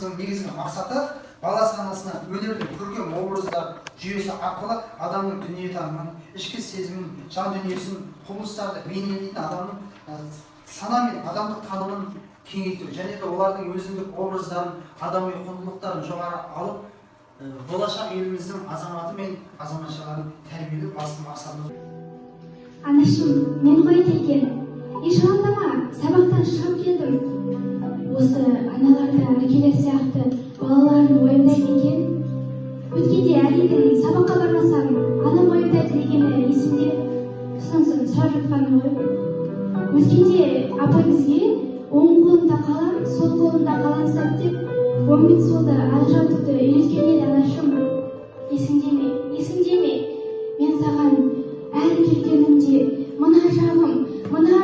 туындысының негізгі мақсаты бала санасына өнердің көркем образдар жүйесі арқылы адамның дүниетанымын, ішкі сезімін, жан дүниесін, құбылыстарды бейнелейтін адамның сана мен адамдық танымын кеңейту және де олардың өзіндік образдарын, адами құндылықтарын жоғары алып, болашақ еліміздің азаматы мен азаматшаларын тәрбиелеу басты мақсатымыз. Анашым, мен ғой екен. Ешқандама сабақтан шығып келдім. Осы аналарда әкелер сияқты балаларын ойымдайды екен. Өткенде әридің сабаққа бармасам, анам ойымдайды дегені есімде. Сосын сұрап жатқаным ғой. Өткенде апай бізге оң қолында қалам, сол қолында қалам ұстап деп, оң мен солды ажыратуды үйреткен еді анашым. Есіңде ме? Есіңде ме? Мен саған әр келгенімде мына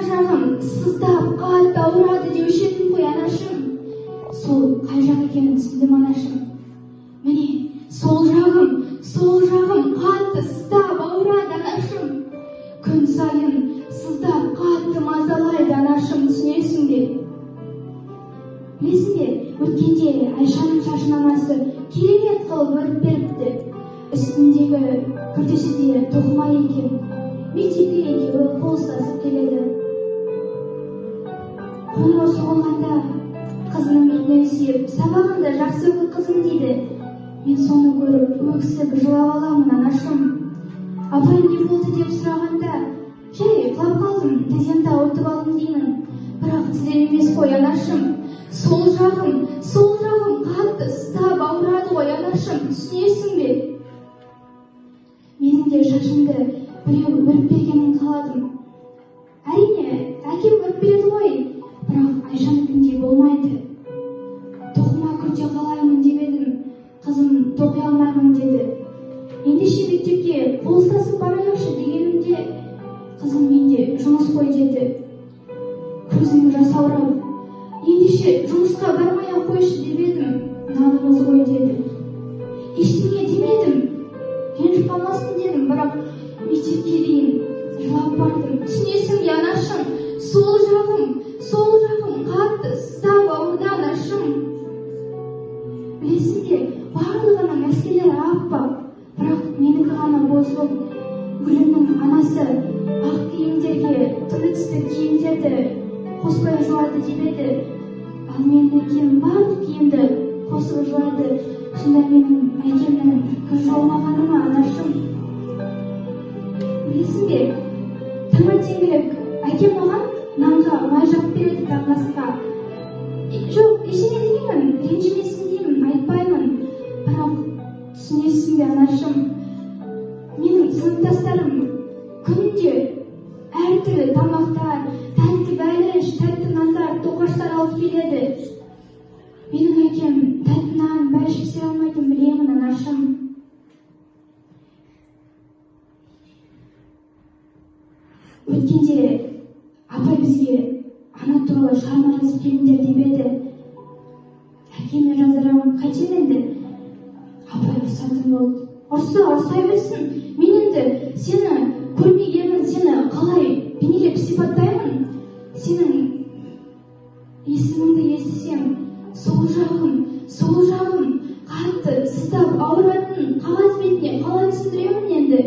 жағым сыздап қатты ауырады деуші едім ғой анашым. Сол қай жақ екенін түсіндім анашым. Міне, сол жағым қатты сыздап ауырады анашым. Күн сайын сыздап қатты мазалайды анашым, түсінесің бе? Білесің бе, өткенде Айшаның шашын анасы керемет қылып өріп беріпті. Үстіндегі күртесі де тоқыма екен. Мектепке екеуі қол ұстасып келеді. Қоңырау соғылғанда қызының бетінен сүйіп, сабағында жақсы оқы қызым дейді. Мен соны көріп, өксіп жылап аламын анашым. Апай не болды деп сұрағанда, жай құлап қалдым, тіземді ауыртып алдым деймін. Бірақ тізем емес қой анашым. Сол жағым қатты сыздап ауырады ғой анашым, түсінесің бе? Менің де шашымды біреу өріп бергенін қаладым. Әрине, әкем өріп береді ғой, бірақ Айшаныкіндей болмайды. Тоқыма күрте қалаймын деп едім, қызым тоқи алмаймын деді. Ендеше мектепке қол ұстасып барайықшы дегенімде, қызым менде жұмыс қой деді. Көзім жасаурап, ендеше жұмысқа бармай-ақ қойшы деп едім, нанымыз ғой деді. Ештеңе демедім, ренжіп қалмасын дедім, бірақ мектепке дейін жылап бардым. Түсінесің бе анашым, сол жағым қатты сыздап ауырды анашым. Білесің бе, барлығының мәскелері аппақ, бірақ менікі ғана бозғыл. Гүлімнің анасы ақ киімдерге түрлі түсті киімдерді қоспай жуады деп еді. Ал менің әкем барлық киімді қосып жуады. Сонда менің әкемнің кір жуылмағаны ма анашым? Білесің бе, таңертеңгілік әкем маған нанға май жағып береді таңғы. Жоқ, ештеңе демеймін, ренжімесін деймін, айтпаймын. Бірақ түсінесің бе анашым, менің сыныптастарым күнде әртүрлі тамақтар, тәтті бәліш, тәтті нандар, тоқаштар алып келеді. Менің әкем тәтті нан, бәліш пісе алмайтын білемін анашым. Өткенде апай бізге ана туралы шығарма жазып келіңдер деп еді. Әкеме жаздырамын, қайтем енді? Апай ұрсатын болды. Ұрсай берсін. Мен енді сені көрмегенмін, сені қалай бейнелеп сипаттаймын? Сенің есіміңді естісем, сол жағым қатты сыздап ауыратын қағаз бетіне қалай түсіндіремін енді?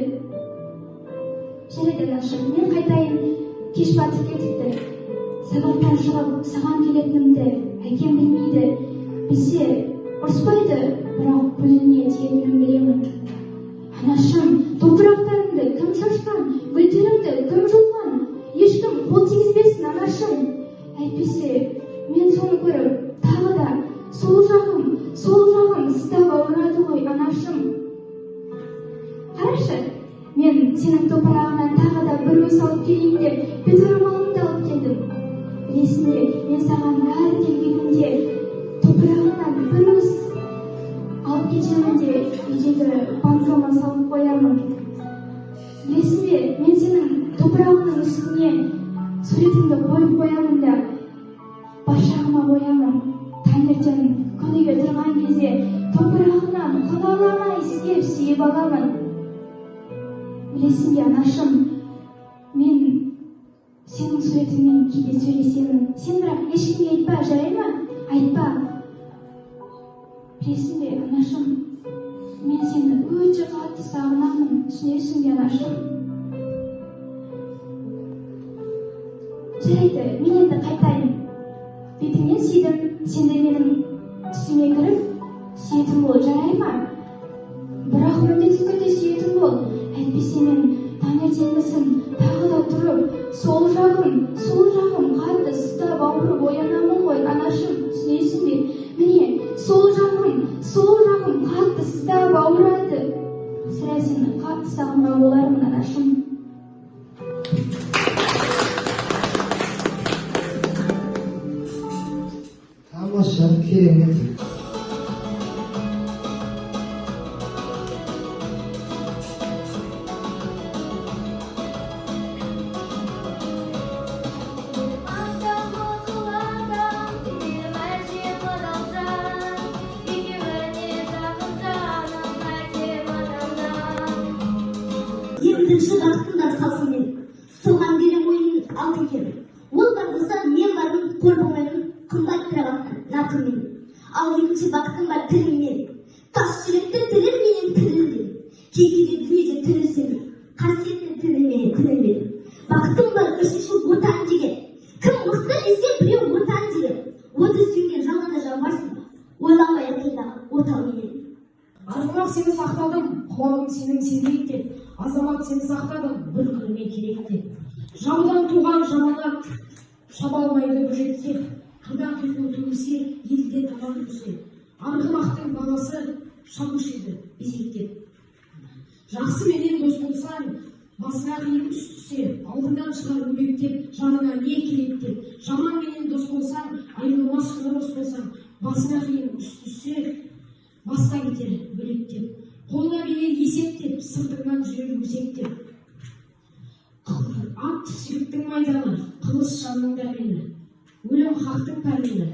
Жарайды анашым, мен қайтайын, кеш батып кетіпті. Сабақтан шығып саған келетінімді әкем білмейді. Білсе ұрыспайды, бірақ гүліне тиетінін білемін. Анашым, топырақтарыңды кім шашқан, гүлдеріңді кім жұлған? Ешкім қол тигізбесін анашым. Әйтпесе, мен соны көріп, тағы да сол жағым сыздап ауырады ғой анашым. Қарашы, мен сенің топырағынан тағы да бір уыс алып келейін деп, бет орамалымды алып келдім. Білесің бе, мен саған әр келгенімде топырағынан бір уыс алып кетемін де, үйдегі банкама салып қоямын. Білесің бе, мен сенің топырағының үстіне суретіңді қойып қоямын да, бас жағыма қоямын. Таңертең күніге тұрған кезде топырағынан құлағына иіскеп сүйіп аламын. Білесің бе анашым, мен сенің суретіңмен кейде сөйлесемін. Сен бірақ ешкімге айтпа, жарай ма? Айтпа. білесің бе, анашым, мен сені өте қатты сағынамын, түсінесің бе, анашым? Жарайды, мен енді қайтайын. Бетіңнен сүйдім, сен де менің түсіме кіріп, сүйетін бол, жарай ма? Бірақ міндетті түрде сүйетін бол. Әйтпесе мен таңертеңгісін тағы да тұрып, сол жағым қатты ұстап ауырып оянамын ғой, анашым, түсінесің бе? Міне, сол жағым қатты ұстап ауырады. Сірә сені қатты сағынған болармын, анашым. Тамаша, керемет. Екінші бақытында қалсын мен. Соған берем ойын алтын кемін. Ол бар болса, мен бармын, қор болмаймын, қымбат кроваттан, нарқым менің. Ал екінші бақытым бар тіліммен. Тас жүректі тілім менен тіліммен. Кейкеде дүниеде тілісім, қасиетті тіліммен тіліммен. Бақытым бар үшінші отан деген. Кім мықты десе біреу отан деген. Оты сүйген жалғанда жанбарсың ба? Ойланбай қидағы отау менен. Арғымақ сені сақтадым, құлағым сенің сергектеп, азамат сені сақтадым, бір күніме керекте. Жаудан туған жаманат, шаба алмайды бүжектеп, қырдан қиқу төгілсе, елде тамақ үзе. Арғымақтың баласы шабушы еді, безектеп. Жақсы менен дос болсаң, басына қиын үст түсе, алдыңнан шығар өбектеп, жанына не керек деп. Жаман менен дос болсаң, айырылмас дос болсаң, басына қиын үст түсе, басқа кетер бөлектеп, қолына менен есептеп, сыртыңнан жүрер өсектеп. Ат жігіттің майданы, қылыш жанның дәрмені, өлім хақтың пәрмені.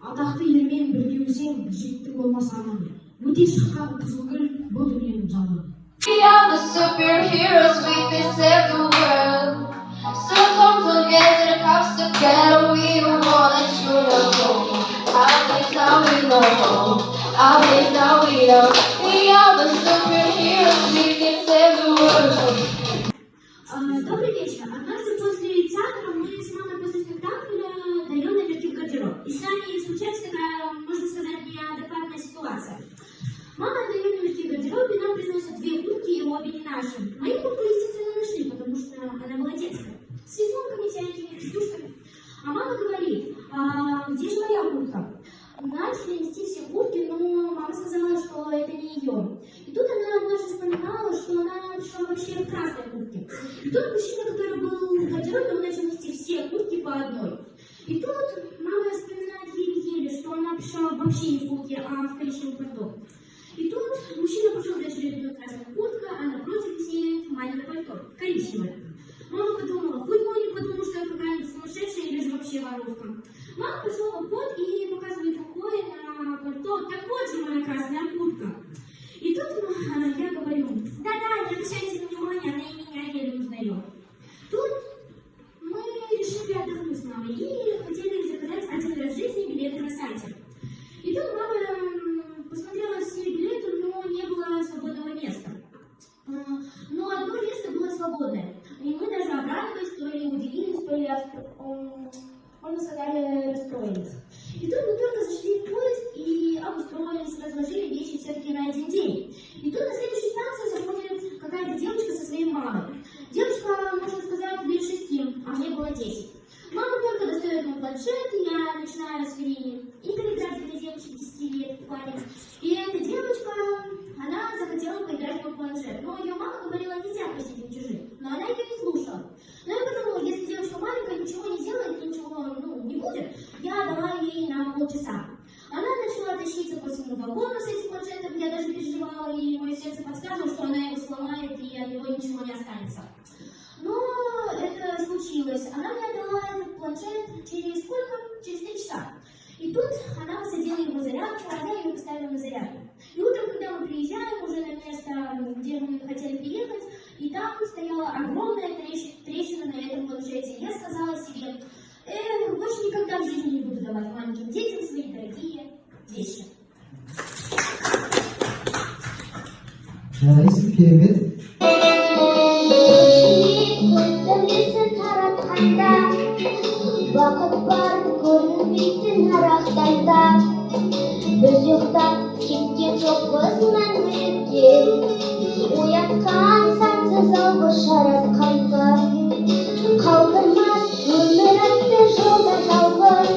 Атақты елмен бірге өсең, жігіттің болмас арманы. Өте шыққан қызылгүл бұл дүниенің жаны. We are the superheroes, we can save the world. So come together, comes together, we don't wanna shoot a goal. Now we know, now we know. We are the superheroes, we can save the world. Добрый вечер. Однажды после театра мы с мамой после спектакля даем номерки в гардероб. И с нами случается такая, можно сказать, неадекватная ситуация. Мама дает номерки в гардероб, и нам приносят две куртки, и обе не наши. Мои куртки, естественно, нашли, потому что она была детская. С рисунками, всякими, рисунками. А мама говорит, где же моя куртка? Начали нести все куртки, но мама сказала, что это не ее. И тут она однажды вспоминала, что она пришла вообще в красной куртке. И тут мужчина, который был в гардеробе, он начал нести все куртки по одной. И тут мама вспоминает еле-еле, что она пришла вообще не в куртке, а в коричневый пальто. И тут мужчина пошел за очередной красной курткой, а напротив висит мамино пальто, коричневое. Мама подумала, хоть мой не подумал, что я какая-нибудь сумасшедшая или же вообще воровка. Мама пошла в обход и показывает рукой на пальто, так вот же моя красная куртка. И тут я говорю, да-да, не обращайте внимания, она и меня еле узнает. Тут мы решили отдохнуть с мамой и хотели заказать один раз в жизни билеты на сайте. И тут мама посмотрела все билеты, но не было свободного места. Но одно место было свободное. И мы даже обрадовались, то ли удивились, то ли, можно сказать, расстроились. И тут мы только зашли в поезд и обустроились, разложили вещи все-таки на один день. И тут на следующей станции заходит какая-то девочка со своей мамой. Девочка, можно сказать, лет 6, а мне было 10. Мама только достает мой планшет, и я начинаю свои игры играть для девочек 10 лет буквально. И эта девочка, она захотела поиграть в мой планшет. Но ее мама говорила, нельзя просить у чужих. Но она ее не слушала. Но я подумала, если девочка маленькая, ничего не делает, ничего не будет, я дала ей на полчаса. Она начала тащиться по всему вагону с этим планшетом, я даже переживала, и мое сердце подсказывало, что она его сломает, и от него ничего не останется. Но это случилось. Она мне отдала этот планшет через сколько? Через 3 часа. И тут она посадила его в зарядку, а я ее поставила на зарядку. И утром, когда мы приезжаем уже на место, где мы хотели приехать, и там стояла огромная трещина на этом планшете. Я сказала себе, больше никогда в жизни не буду давать маленьким детям свои дорогие вещи. Жарайсың, керемет. Вақыт бар көрінбейтін арақтарда, біз ұйықтап кеткен жоқпыз мәңгілікке, оятқан сансыз алғыс жаратқанға, қалдырмас өмір атты жолда жалғыз,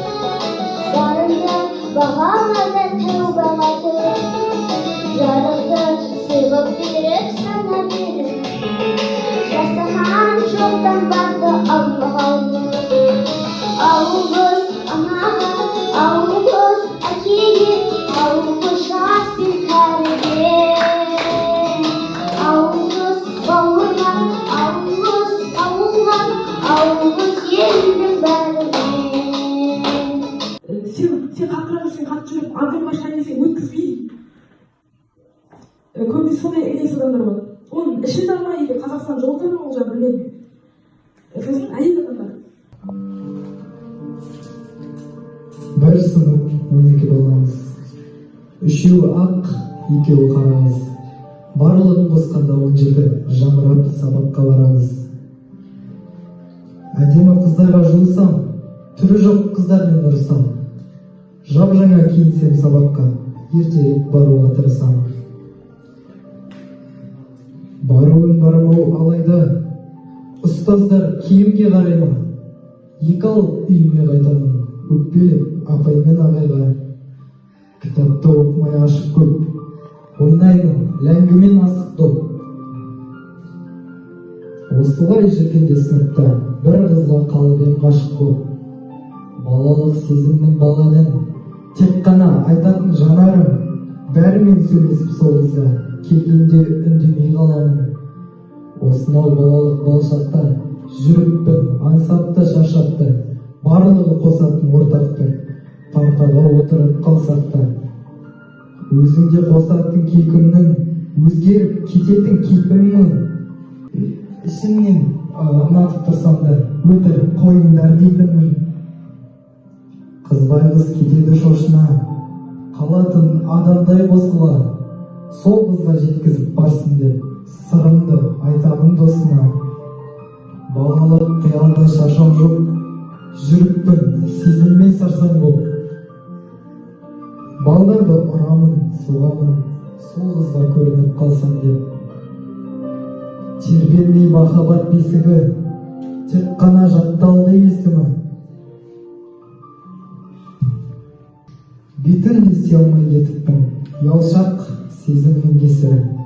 барыңды бағалады тәубаға тұр, жарықты сыйлық беріп сана беріп, жасаған жолдан барды Аллах алғыс. Алғыс анаға, алғыс әкеге, алғыс жас пен кәріге, алғыс бауырға, алғыс ауылға, алғыс елдің бәріне. Сен қаттырақ жүрсең қатты жүріп, ардын башқан десең өткізбейді. Көбінесе сондай елес адамдар болады. Оның ішінде ма или Қазақстан жолда ма, ол жағын білмеймін. Сосын әйел адамдар. Бір сынып 12 баламыз. Үшеуі ақ, екеуі қарамыз. Барлығын қосқанда 17, жамырап сабаққа барамыз. Әдемі қыздарға жуысам, түрі жоқ қыздармен ұрысам. Жап-жаңа киінсем сабаққа, ертерек баруға тырысам. Баруын бармау алайда, ұстаздар киімге қараймын. Екі алып үйіме қайтамын. Өкпелеп апаймен ағайға, кітапты оқымай ашық көп, ойнаймын ләңгімен асық доп. Осылай жүргенде сыныпта бір қызға қалып ем ғашық боп. Балалық сезімнің баланың тек қана айтатын жанарым, бәрімен сөйлесіп сол қызға келгенде үндемей қаламын. Осынау балалық балшақтан жүріппін, аңсапты шаршапты, барлығы қосатын ортақты, партаға отырып қалсақ та. Өзіңде қосатын кейкімнің, өзгеріп кететін кейпіңнің. Ішімнен ұнатып тұрсам да, өтіріп қойыңдар дейтінмін. Қызбай-қыз кетеді шошына, қалатын адамдай қосыла. Сол қызға жеткізіп барсын деп, сырымды айтамын досына. Балалық қиялда шаршау жоқ, жүріппін сезіммен сарсаң боп. Балдарды ұрамын, соғамын, сол қызға көрініп қалсам деп. Тербелмей махаббат бесігі, тек қана жатталды есімі. Бетін есе алмай кетіппін, ұялшақ сезімнің кесірі.